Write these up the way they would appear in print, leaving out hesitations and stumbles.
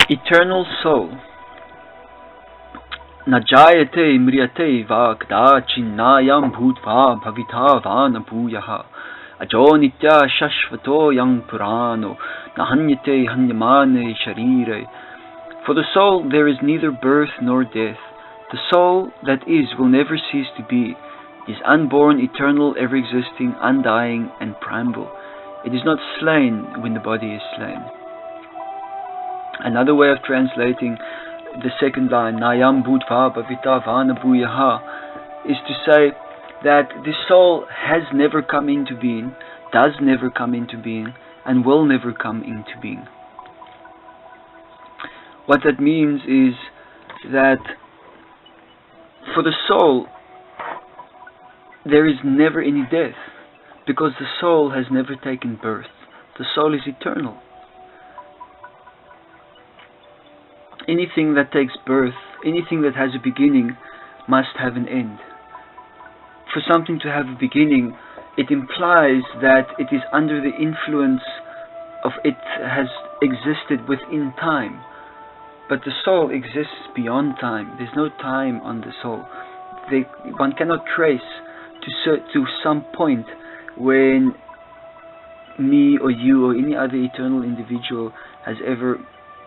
Eternal soul. Najayate mriyate va kdachinnayam bhutva bhavitha vana bhuyaha ajo nitya shashvato yang purano nahanyate hanyamane sharire. For the soul there is neither birth nor death. The soul that is will never cease to be, is unborn, eternal, ever-existing, undying, and primal. It is not slain when the body is slain. Another way of translating the second line, Nayam Bhutva Bhavita Vana Bhuyaha, is to say that the soul has never come into being, does never come into being, and will never come into being. What that means is that for the soul, there is never any death, because the soul has never taken birth. The soul is eternal. Anything that takes birth, anything that has a beginning, must have an end. For something to have a beginning, it implies that it is under the influence of it has existed within time. But the soul exists beyond time. There's no time on the soul. One cannot trace to some point when me or you or any other eternal individual has ever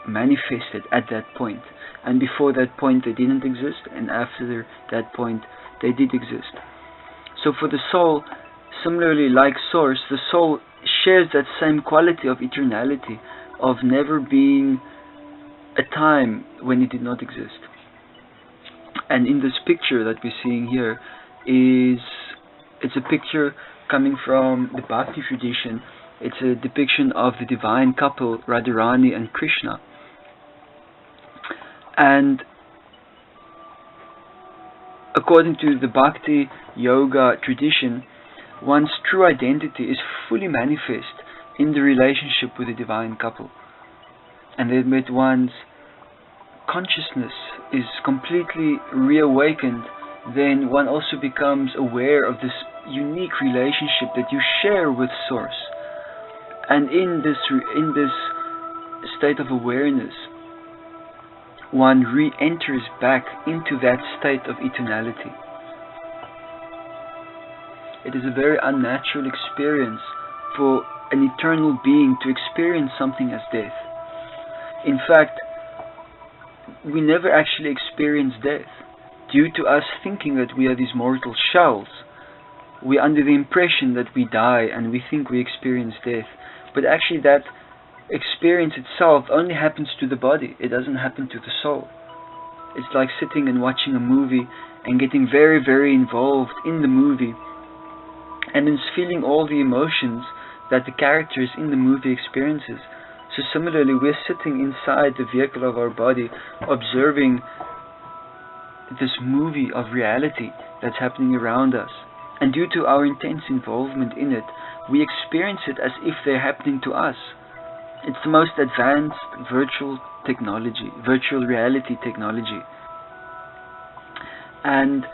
manifested at that point. And before that point they didn't exist, and after that point they did exist. So for the soul, similarly like Source, the soul shares that same quality of eternality, of never being a time when it did not exist. And in this picture that we're seeing here it's a picture coming from the Bhakti tradition. It's a depiction of the divine couple Radharani and Krishna. And according to the Bhakti Yoga tradition, one's true identity is fully manifest in the relationship with the divine couple. And that one's consciousness is completely reawakened, then one also becomes aware of this unique relationship that you share with Source. And in this state of awareness, one re-enters back into that state of eternality. It is a very unnatural experience for an eternal being to experience something as death. In fact, we never actually experience death. Due to us thinking that we are these mortal shells, we are under the impression that we die and we think we experience death. But actually that experience itself only happens to the body. It doesn't happen to the soul. It's like sitting and watching a movie and getting very, very involved in the movie, and then feeling all the emotions that the characters in the movie experiences. So similarly, we're sitting inside the vehicle of our body, observing this movie of reality that's happening around us. And due to our intense involvement in it, we experience it as if they're happening to us. It's the most advanced virtual reality technology. And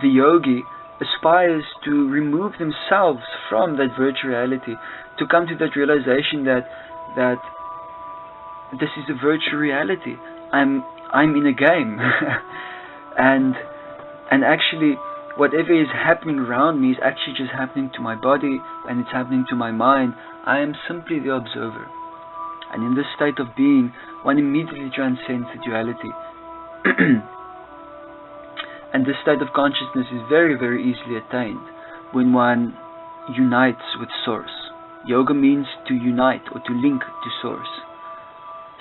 the yogi aspires to remove themselves from that virtual reality, to come to that realization that this is a virtual reality. I'm in a game. and actually whatever is happening around me is actually just happening to my body, and it's happening to my mind. I am simply the observer. And in this state of being, one immediately transcends the duality. And this state of consciousness is very, very easily attained when one unites with Source. Yoga means to unite or to link to Source.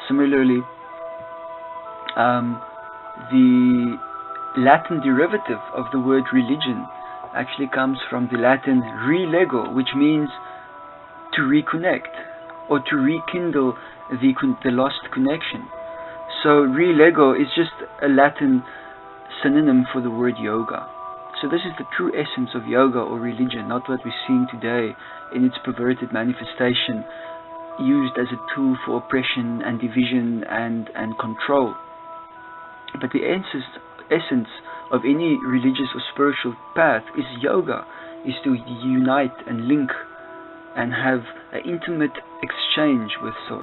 Similarly, the Latin derivative of the word religion actually comes from the Latin relego, which means to reconnect or to rekindle the lost connection. So relego is just a Latin synonym for the word yoga. So this is the true essence of yoga or religion, not what we're seeing today in its perverted manifestation, used as a tool for oppression and division and control. But the essence of any religious or spiritual path is yoga, is to unite and link and have an intimate exchange with Source.